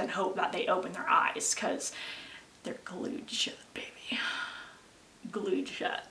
and hope that they open their eyes, because they're glued shut, baby. Glued shut.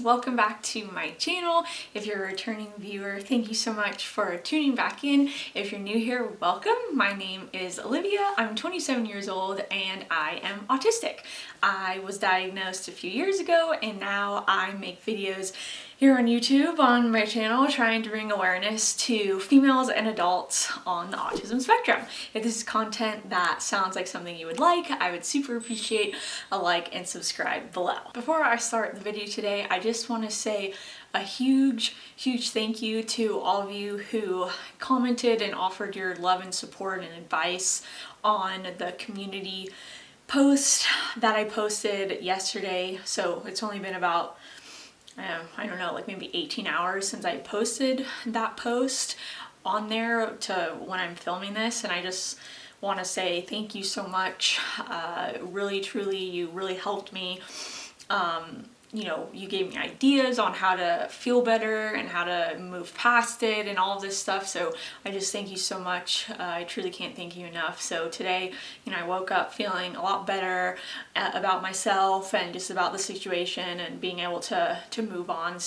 Welcome back to my channel. If you're a returning viewer, thank you so much for tuning back in. If you're new here, welcome. My name is Olivia. I'm 27 years old and I am autistic. I was diagnosed a few years ago and now I make videos here on YouTube on my channel trying to bring awareness to females and adults on the autism spectrum. If this is content that sounds like something you would like, I would super appreciate a like and subscribe below. Before I start the video today, I just want to say a huge thank you to all of you who commented and offered your love and support and advice on the community post that I posted yesterday. So it's only been about I don't know, like maybe 18 hours since I posted that post on there to when I'm filming this, and I just want to say thank you so much. Really, truly, you really helped me. You know, you gave me ideas on how to feel better and how to move past it and all of this stuff. So I just thank you so much. I truly can't thank you enough. So today, you know, I woke up feeling a lot better about myself and just about the situation and being able to move on.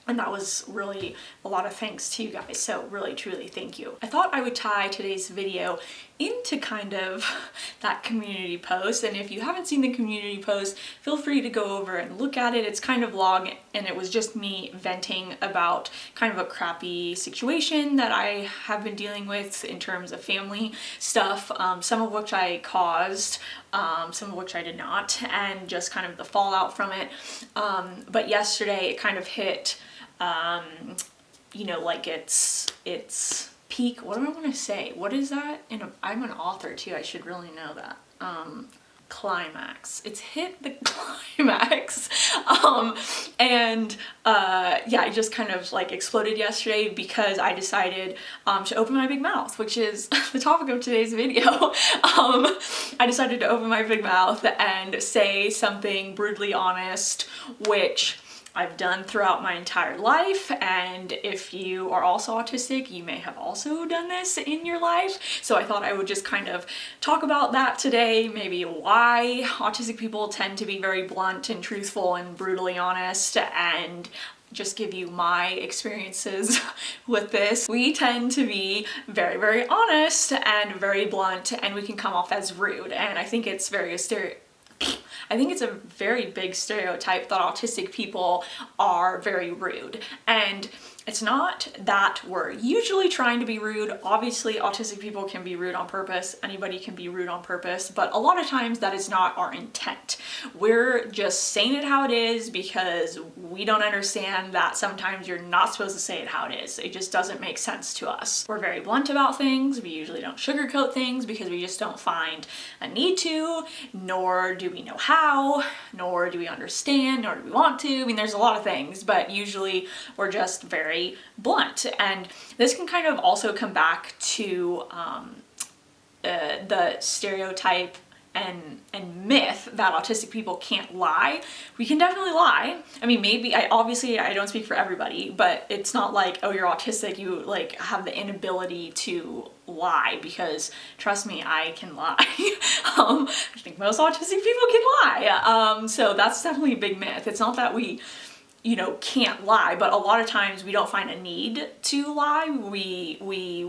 And that was really a lot of thanks to you guys. So really, truly thank you. I thought I would tie today's video into kind of that community post. And if you haven't seen the community post, feel free to go over and look at it. It's kind of long and it was just me venting about kind of a crappy situation that I have been dealing with in terms of family stuff, some of which I caused, some of which I did not, and just kind of the fallout from it. But yesterday it kind of hit, you know, like it's peak, what do I want to say? What is that? I'm an author too, I should really know that. Climax. It's hit the climax. Yeah, I just kind of like exploded yesterday because I decided to open my big mouth, which is the topic of today's video. I decided to open my big mouth and say something brutally honest, which I've done throughout my entire life, and if you are also autistic, you may have also done this in your life. So I thought I would just kind of talk about that today, maybe why autistic people tend to be very blunt and truthful and brutally honest, and just give you my experiences with this. We tend to be very honest and very blunt, and we can come off as rude, and I think it's a very big stereotype that autistic people are very rude. And it's not that we're usually trying to be rude. Obviously, autistic people can be rude on purpose. Anybody can be rude on purpose, but a lot of times that is not our intent. We're just saying it how it is because we don't understand that sometimes you're not supposed to say it how it is. It just doesn't make sense to us. We're very blunt about things. We usually don't sugarcoat things because we just don't find a need to, nor do we know how, nor do we understand, nor do we want to. I mean, there's a lot of things, but usually we're just very blunt. And this can kind of also come back to the stereotype and myth that autistic people can't lie. We can definitely lie. I mean, maybe, obviously I don't speak for everybody, but it's not like, oh, you're autistic, you like have the inability to lie, because trust me, I can lie. I think most autistic people can lie. So that's definitely a big myth. It's not that we, you know, can't lie, but a lot of times we don't find a need to lie. We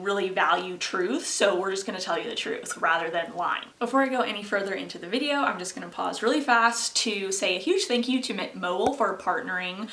really value truth, so we're just gonna tell you the truth rather than lying. Before I go any further into the video, I'm just gonna pause really fast to say a huge thank you to Mint Mobile for partnering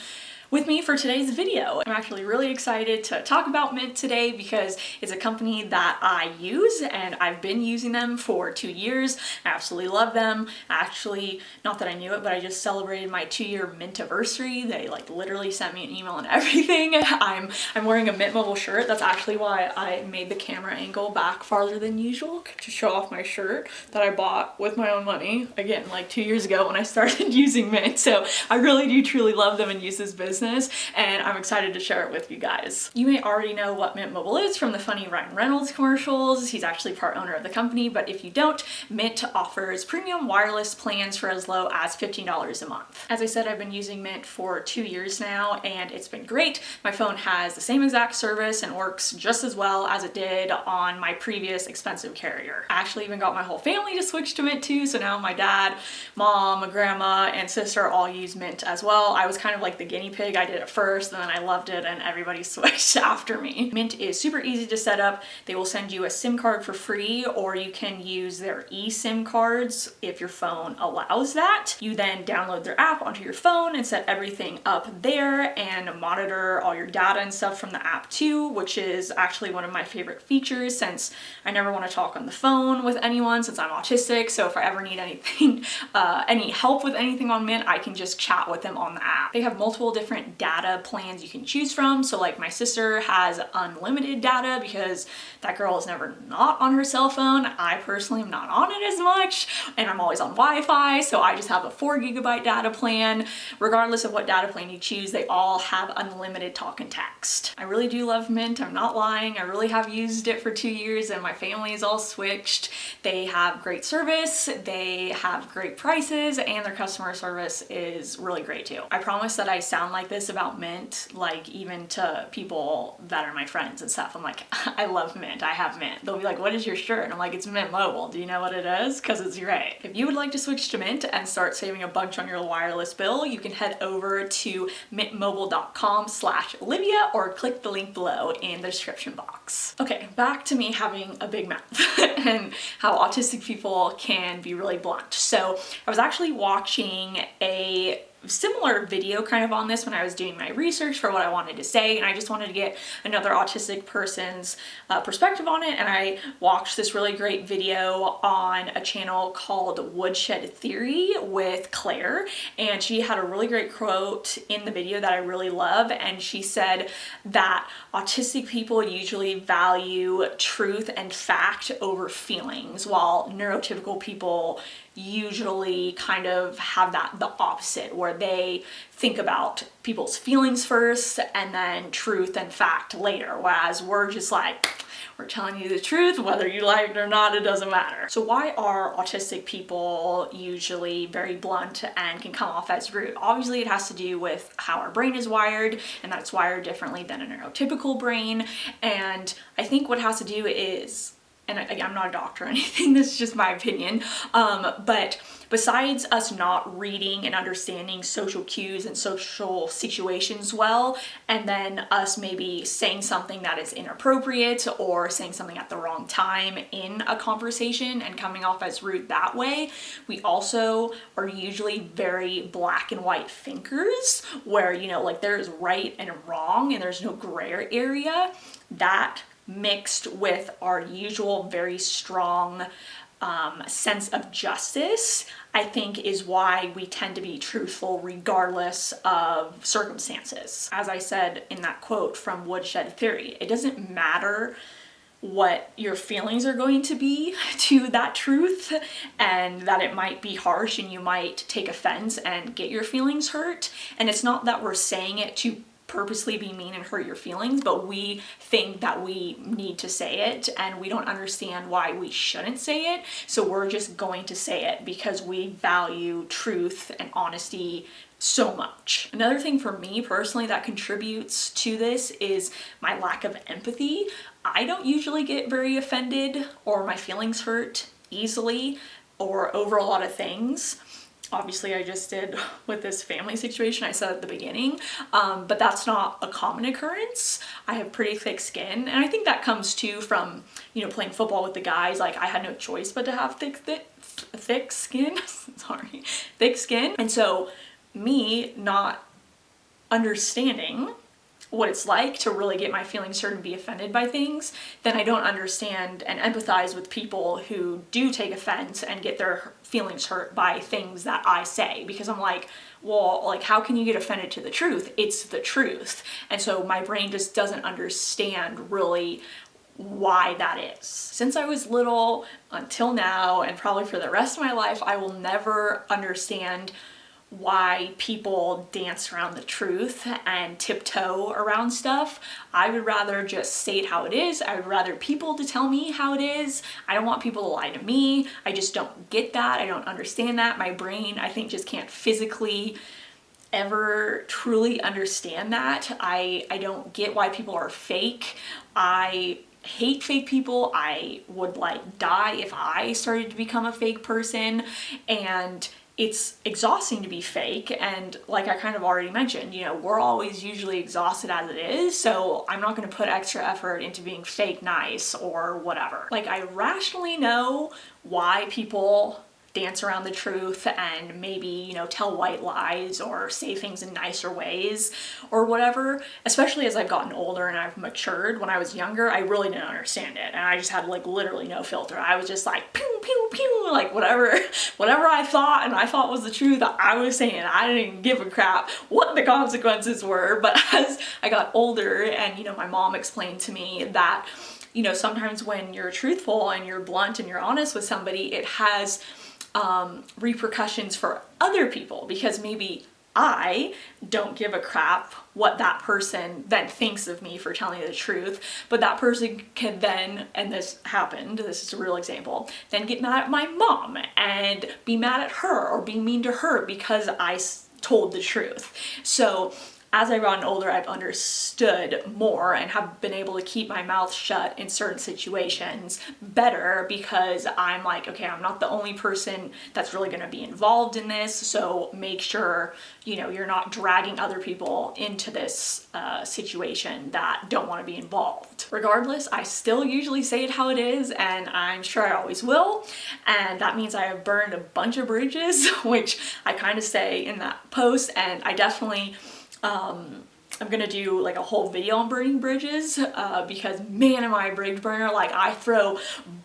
with me for today's video. I'm actually really excited to talk about Mint today because it's a company that I use and I've been using them for 2 years. I absolutely love them. Actually, not that I knew it, but I just celebrated my 2-year Mint-iversary. They like literally sent me an email and everything. I'm wearing a Mint Mobile shirt. That's actually why I made the camera angle back farther than usual, to show off my shirt that I bought with my own money. Again, like 2 years ago when I started using Mint. So I really do truly love them and use this business business, and I'm excited to share it with you guys. You may already know what Mint Mobile is from the funny Ryan Reynolds commercials. He's actually part owner of the company, but if you don't, Mint offers premium wireless plans for as low as $15 a month. As I said, I've been using Mint for 2 years now, and it's been great. My phone has the same exact service and works just as well as it did on my previous expensive carrier. I actually even got my whole family to switch to Mint too, so now my dad, mom, grandma, and sister all use Mint as well. I was kind of like the guinea pig. I did it first, and then I loved it, and everybody switched after me. Mint is super easy to set up. They will send you a SIM card for free, or you can use their eSIM cards if your phone allows that. You then download their app onto your phone and set everything up there and monitor all your data and stuff from the app too, which is actually one of my favorite features since I never want to talk on the phone with anyone since I'm autistic. So if I ever need anything, any help with anything on Mint, I can just chat with them on the app. They have multiple different data plans you can choose from. So like my sister has unlimited data because that girl is never not on her cell phone. I personally am not on it as much, and I'm always on Wi-Fi, so I just have a 4 GB data plan. Regardless of what data plan you choose, they all have unlimited talk and text. I really do love Mint. I'm not lying. I really have used it for 2 years, and my family is all switched. They have great service, they have great prices, and their customer service is really great too. I promise that I sound like this about Mint, like even to people that are my friends and stuff. I'm like, I love Mint. I have Mint. They'll be like, what is your shirt? And I'm like, it's Mint Mobile. Do you know what it is? Because it's great. If you would like to switch to Mint and start saving a bunch on your wireless bill, you can head over to mintmobile.com/Olivia or click the link below in the description box. Okay, back to me having a big mouth and how autistic people can be really blunt. So I was actually watching a similar video kind of on this when I was doing my research for what I wanted to say, and I just wanted to get another autistic person's perspective on it, and I watched this really great video on a channel called Woodshed Theory with Claire, and she had a really great quote in the video that I really love, and she said that autistic people usually value truth and fact over feelings, while neurotypical people usually kind of have the opposite, where they think about people's feelings first and then truth and fact later, whereas we're just like, we're telling you the truth, whether you like it or not, it doesn't matter. So why are autistic people usually very blunt and can come off as rude? Obviously it has to do with how our brain is wired, and that's wired differently than a neurotypical brain. And I think what has to do is, and I'm not a doctor or anything, this is just my opinion, but besides us not reading and understanding social cues and social situations well, and then us maybe saying something that is inappropriate or saying something at the wrong time in a conversation and coming off as rude that way, we also are usually very black and white thinkers, where, you know, like there's right and wrong and there's no gray area. That mixed with our usual very strong sense of justice, I think is why we tend to be truthful regardless of circumstances. As I said in that quote from Woodshed Theory, it doesn't matter what your feelings are going to be to that truth, and that it might be harsh and you might take offense and get your feelings hurt. And it's not that we're saying it to purposely be mean and hurt your feelings, but we think that we need to say it and we don't understand why we shouldn't say it, so we're just going to say it because we value truth and honesty so much. Another thing for me personally that contributes to this is my lack of empathy. I don't usually get very offended or my feelings hurt easily or over a lot of things. Obviously I just did with this family situation I said at the beginning, but that's not a common occurrence. I have pretty thick skin, and I think that comes too from, you know, playing football with the guys. Like I had no choice but to have thick skin, sorry, thick skin. And so me not understanding what it's like to really get my feelings hurt and be offended by things, then I don't understand and empathize with people who do take offense and get their feelings hurt by things that I say, because I'm like, well, like, how can you get offended to the truth? It's the truth. And so my brain just doesn't understand really why that is. Since I was little until now, and probably for the rest of my life, I will never understand why people dance around the truth and tiptoe around stuff. I would rather just say it how it is. I would rather people to tell me how it is. I don't want people to lie to me. I just don't get that. I don't understand that. My brain, I think, just can't physically ever truly understand that. I don't get why people are fake. I hate fake people. I would like die if I started to become a fake person, and it's exhausting to be fake. And like I kind of already mentioned, you know, we're always usually exhausted as it is, so I'm not going to put extra effort into being fake nice or whatever. Like, I rationally know why people dance around the truth and maybe, you know, tell white lies or say things in nicer ways or whatever, especially as I've gotten older and I've matured. When I was younger, I really didn't understand it, and I just had like literally no filter. I was just like pew pew pew, like whatever I thought and I thought was the truth, I was saying. I didn't give a crap what the consequences were. But as I got older, and you know, my mom explained to me that, you know, sometimes when you're truthful and you're blunt and you're honest with somebody, it has repercussions for other people, because maybe I don't give a crap what that person then thinks of me for telling the truth, but that person can then, and this happened, this is a real example, then get mad at my mom and be mad at her or be mean to her because I told the truth. So as I've gotten older, I've understood more and have been able to keep my mouth shut in certain situations better, because I'm like, okay, I'm not the only person that's really going to be involved in this, so make sure, you know, you're not dragging other people into this situation that don't want to be involved. Regardless, I still usually say it how it is, and I'm sure I always will, and that means I have burned a bunch of bridges, which I kind of say in that post, and I definitely I'm gonna do like a whole video on burning bridges, because man, am I a bridge burner. Like, I throw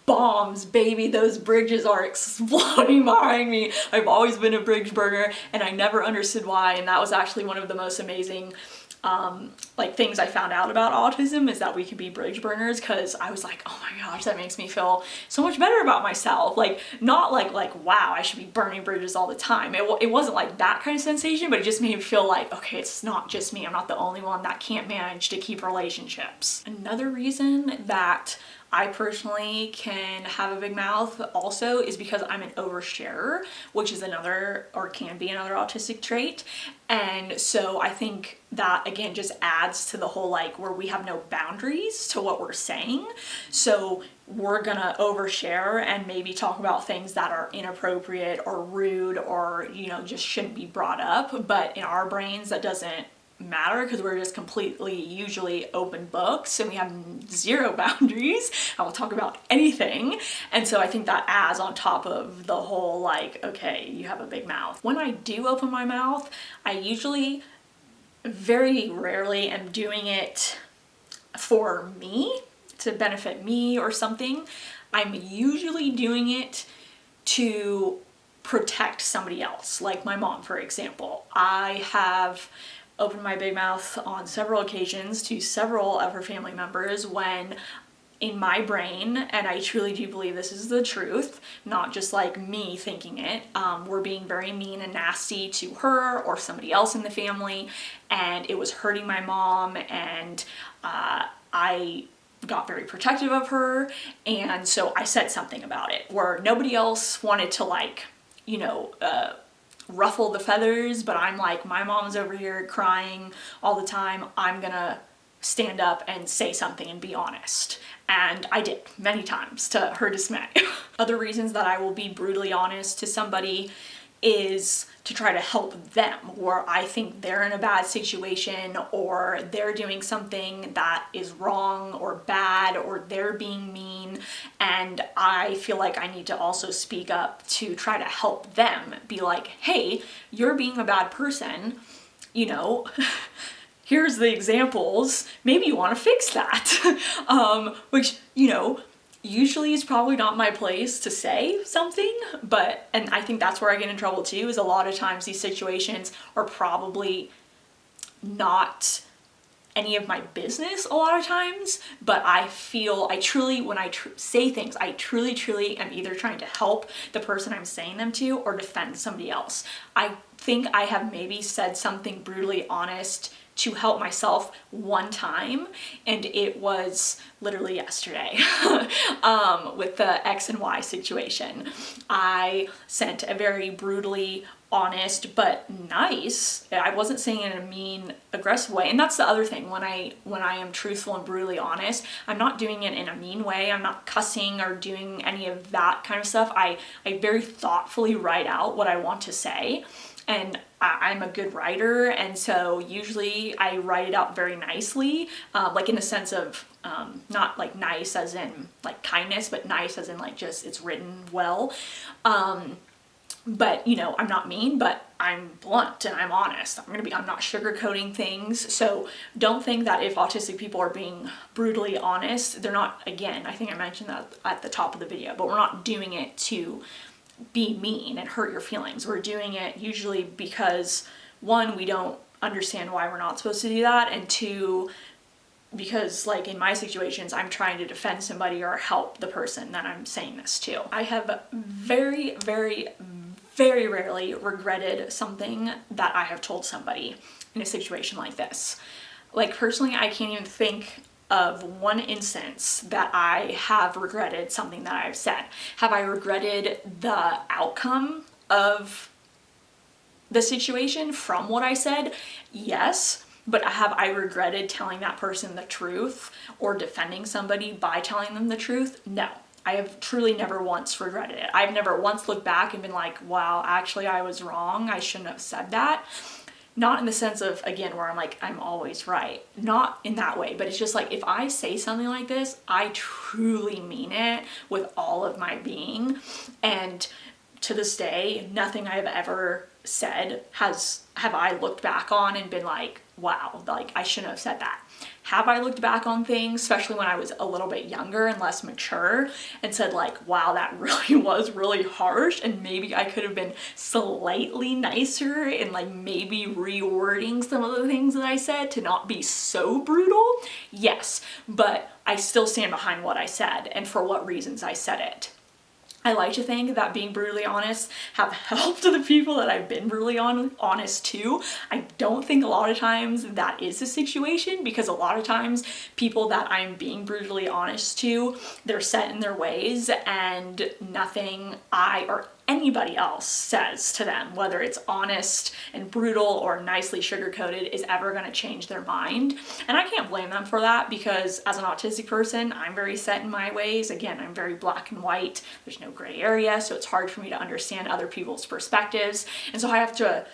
bombs, baby. Those bridges are exploding behind me. I've always been a bridge burner, and I never understood why, and that was actually one of the most amazing like things I found out about autism, is that we could be bridge burners, because I was like, oh my gosh, that makes me feel so much better about myself. Like, not like wow, I should be burning bridges all the time. It wasn't like that kind of sensation, but it just made me feel like, okay, it's not just me. I'm not the only one that can't manage to keep relationships. Another reason that I personally can have a big mouth also is because I'm an oversharer, which is another, or can be another, autistic trait. And so I think that again just adds to the whole like where we have no boundaries to what we're saying. So we're gonna overshare and maybe talk about things that are inappropriate or rude or, you know, just shouldn't be brought up. But in our brains, that doesn't matter, because we're just completely usually open books and we have zero boundaries. I will talk about anything. And so I think that adds on top of the whole like, okay, you have a big mouth. When I do open my mouth, I usually very rarely am doing it for me, to benefit me or something. I'm usually doing it to protect somebody else, like my mom, for example. I have opened my big mouth on several occasions to several of her family members when in my brain, and I truly do believe this is the truth, not just like me thinking it, we're being very mean and nasty to her or somebody else in the family, and it was hurting my mom, and I got very protective of her, and so I said something about it where nobody else wanted to like, you know, ruffle the feathers, but I'm like, my mom's over here crying all the time, I'm gonna stand up and say something and be honest. And I did many times, to her dismay. Other reasons that I will be brutally honest to somebody is to try to help them, where I think they're in a bad situation or they're doing something that is wrong or bad or they're being mean, and I feel like I need to also speak up to try to help them. Be like, hey, you're being a bad person, you know, here's the examples, maybe you want to fix that. Which, you know, usually is probably not my place to say something, but, and I think that's where I get in trouble too, is a lot of times these situations are probably not any of my business a lot of times, but I truly, when I say things, I truly am either trying to help the person I'm saying them to or defend somebody else. I think I have maybe said something brutally honest to help myself one time, and it was literally yesterday with the X and Y situation. I sent a very brutally honest but nice, I wasn't saying it in a mean, aggressive way. And that's the other thing, when I am truthful and brutally honest, I'm not doing it in a mean way. I'm not cussing or doing any of that kind of stuff. I very thoughtfully write out what I want to say, and I'm a good writer, and so usually I write it out very nicely, like in the sense of not like nice as in like kindness, but nice as in like just it's written well. But you know, I'm not mean, but I'm blunt and I'm honest. I'm not sugarcoating things. So don't think that if autistic people are being brutally honest, they're not, again, I think I mentioned that at the top of the video, but we're not doing it to be mean and hurt your feelings. We're doing it usually because, one, we don't understand why we're not supposed to do that, and two, because like in my situations, I'm trying to defend somebody or help the person that I'm saying this to. I have very rarely regretted something that I have told somebody in a situation like this. Like personally, I can't even think of one instance that I have regretted something that I've said. Have I regretted the outcome of the situation from what I said? Yes. But have I regretted telling that person the truth or defending somebody by telling them the truth? No. I have truly never once regretted it. I've never once looked back and been like, wow, actually I was wrong. I shouldn't have said that. Not in the sense of, again, where I'm like, I'm always right. Not in that way, but it's just like, if I say something like this, I truly mean it with all of my being. And to this day, nothing I've ever said have I looked back on and been like, wow, like I shouldn't have said that. Have I looked back on things, especially when I was a little bit younger and less mature, and said like, wow, that really was really harsh, and maybe I could have been slightly nicer and like maybe rewording some of the things that I said to not be so brutal? Yes, but I still stand behind what I said and for what reasons I said it. I like to think that being brutally honest have helped the people that I've been brutally honest to. I don't think a lot of times that is the situation, because a lot of times people that I'm being brutally honest to, they're set in their ways and nothing I or anybody else says to them, whether it's honest and brutal or nicely sugarcoated, is ever going to change their mind. And I can't blame them for that, because as an autistic person, I'm very set in my ways. Again, I'm very black and white. There's no gray area, so it's hard for me to understand other people's perspectives. And so I have to,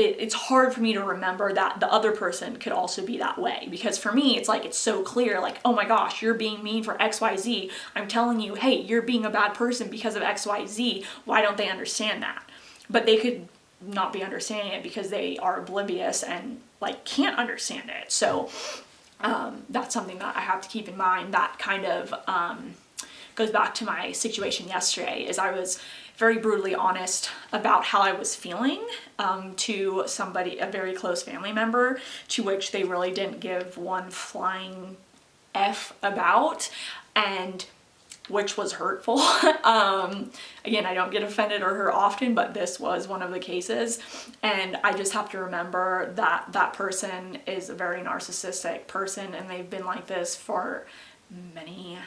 it's hard for me to remember that the other person could also be that way, because for me, it's like, it's so clear, like, oh my gosh, you're being mean for XYZ. I'm telling you, hey, you're being a bad person because of XYZ. Why don't they understand that? But they could not be understanding it because they are oblivious and like can't understand it. So that's something that I have to keep in mind. That kind of goes back to my situation yesterday, is I was very brutally honest about how I was feeling to somebody, a very close family member, to which they really didn't give one flying F about, and which was hurtful. Again, I don't get offended or hurt often, but this was one of the cases. And I just have to remember that that person is a very narcissistic person, and they've been like this for many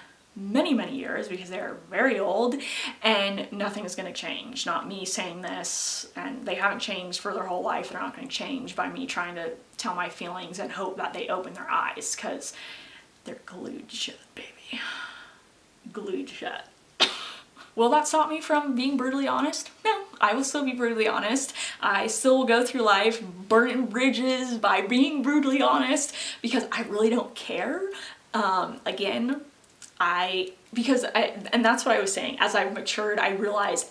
years, because they're very old, and nothing is going to change. Not me saying this, and they haven't changed for their whole life. They're not going to change by me trying to tell my feelings and hope that they open their eyes, because they're glued shut, baby. Glued shut. Will that stop me from being brutally honest? No, I will still be brutally honest. I still will go through life burning bridges by being brutally honest, because I really don't care. Again, and that's what I was saying, as I've matured, I realize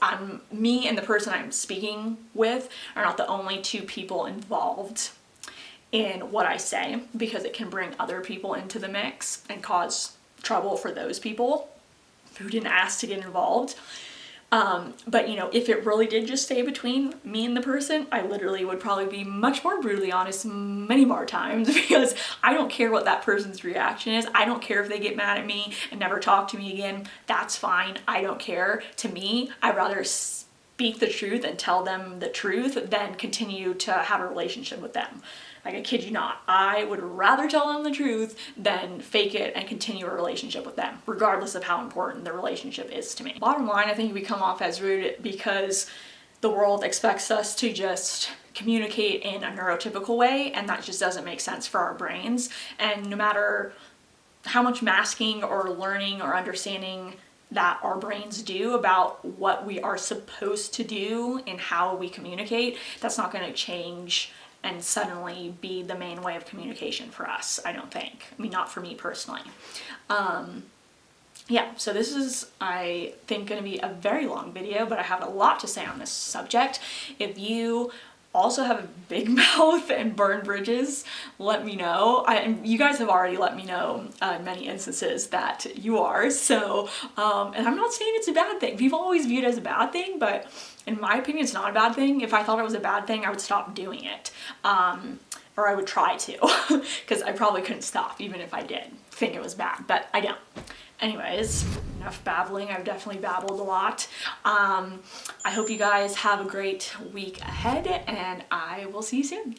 me and the person I'm speaking with are not the only two people involved in what I say, because it can bring other people into the mix and cause trouble for those people who didn't ask to get involved. But you know, if it really did just stay between me and the person, I literally would probably be much more brutally honest many more times, because I don't care what that person's reaction is. I don't care if they get mad at me and never talk to me again. That's fine. I don't care. To me, I'd rather speak the truth and tell them the truth than continue to have a relationship with them. Like, I kid you not, I would rather tell them the truth than fake it and continue a relationship with them, regardless of how important the relationship is to me. Bottom line, I think we come off as rude because the world expects us to just communicate in a neurotypical way, and that just doesn't make sense for our brains. And no matter how much masking or learning or understanding that our brains do about what we are supposed to do and how we communicate, that's not going to change and suddenly be the main way of communication for us, I don't think. I mean, not for me personally. Yeah, so this is, I think, going to be a very long video, but I have a lot to say on this subject. If you also have a big mouth and burn bridges, let me know. You guys have already let me know in many instances that you are, so, and I'm not saying it's a bad thing. People always view it as a bad thing, but in my opinion, it's not a bad thing. If I thought it was a bad thing, I would stop doing it. Or I would try to, because I probably couldn't stop even if I did think it was bad, but I don't. Anyways, enough babbling. I've definitely babbled a lot. I hope you guys have a great week ahead, and I will see you soon.